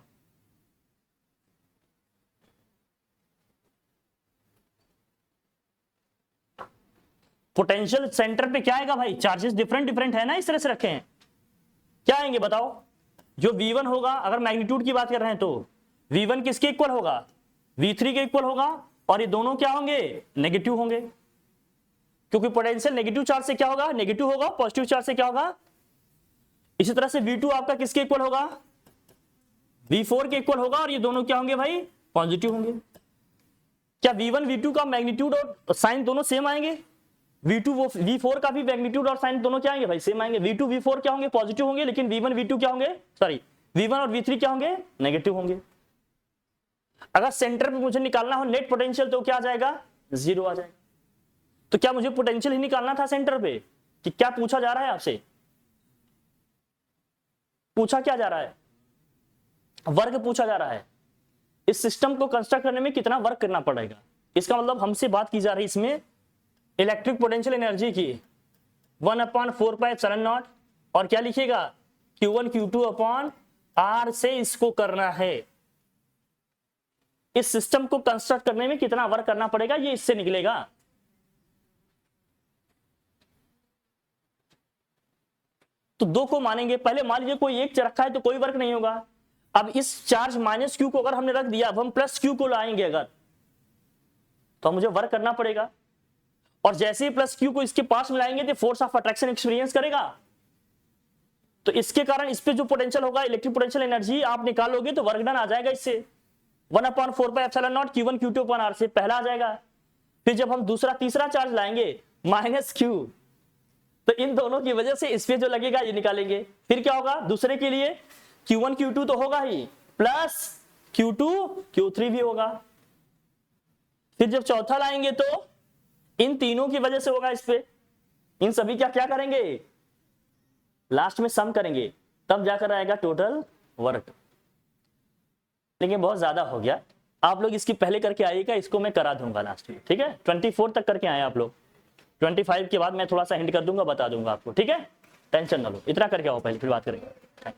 पोटेंशियल सेंटर पे क्या आएगा भाई? चार्जेस डिफरेंट डिफरेंट है ना, इस तरह से रखे हैं, क्या आएंगे बताओ? जो V1 होगा, अगर मैग्नीट्यूड की बात कर रहे हैं तो V1 किसके इक्वल होगा? V3 के इक्वल होगा, और ये दोनों क्या होंगे? नेगेटिव होंगे, क्योंकि पोटेंशियल नेगेटिव चार्ज से क्या होगा? नेगेटिव होगा, पॉजिटिव चार्ज से क्या होगा? इसी तरह से V2 आपका किसके इक्वल होगा? V4 के इक्वल होगा, और ये दोनों क्या होंगे भाई? पॉजिटिव होंगे। क्या V1 V2 का मैग्नीट्यूड और साइन दोनों सेम आएंगे? V4 का भी मैग्नीट्यूड और साइन दोनों क्या आएंगे भाई? सेम आएंगे। V2 V4 क्या होंगे? पॉजिटिव होंगे, लेकिन V1 V2 क्या होंगे? सॉरी, V1 और V3 क्या होंगे? नेगेटिव होंगे। अगर सेंटर पे मुझे निकालना हो नेट पोटेंशियल तो क्या आ जाएगा? 0 आ जाएगा। तो क्या मुझे पोटेंशियल ही निकालना था सेंटर पे, कि क्या पूछा जा रहा है आपसे? पूछा क्या जा रहा है? वर्क पूछा जा रहा है। इस सिस्टम को कंस्ट्रक्ट करने में कितना वर्क करना पड़ेगा, इसका मतलब हमसे बात की जा रही है इसमें इलेक्ट्रिक पोटेंशियल एनर्जी की 1/4πε0, और क्या लिखिएगा? Q1 Q2/R से इसको करना है। इस सिस्टम को कंस्ट्रक्ट करने में कितना वर्क करना पड़ेगा ये इससे निकलेगा। तो दो को मानेंगे। पहले मान लीजिए कोई एक रखा है तो कोई वर्क नहीं होगा। अब इस चार्ज माइनस क्यू को अगर हमने रख दिया, अब हम प्लस क्यू को लाएंगे अगर, तो मुझे वर्क करना पड़ेगा, और जैसे ही प्लस क्यू को इसके पास में लाएंगे तो फोर्स ऑफ अट्रैक्शन एक्सपीरियंस करेगा। तो इसके कारण इस पे जो पोटेंशियल होगा, इलेक्ट्रिक पोटेंशियल एनर्जी आप निकालोगे तो वर्क डन आ जाएगा इससे 1/4πε0 Q1 Q2/R से पहला आ जाएगा। फिर जब हम दूसरा तीसरा चार्ज लाएंगे माइनस क्यू, तो इन दोनों की वजह से इस पे जो लगेगा ये निकालेंगे। फिर क्या होगा? दूसरे के लिए Q1 Q2 तो होगा ही, प्लस Q2 Q3 भी होगा। फिर जब चौथा लाएंगे तो इन तीनों की वजह से होगा इस पे। इन सभी का क्या करेंगे? लास्ट में सम करेंगे, तब जाकर आएगा टोटल वर्क। लेकिन बहुत ज्यादा हो गया, आप लोग इसकी पहले करके आइएगा, इसको मैं करा दूंगा लास्ट में, ठीक है? 24 तक करके आए आप लोग, 25 के बाद मैं थोड़ा सा हिंट कर दूंगा, बता दूंगा आपको, ठीक है? टेंशन ना लो, इतना करके आओ पहले, फिर बात करेंगे।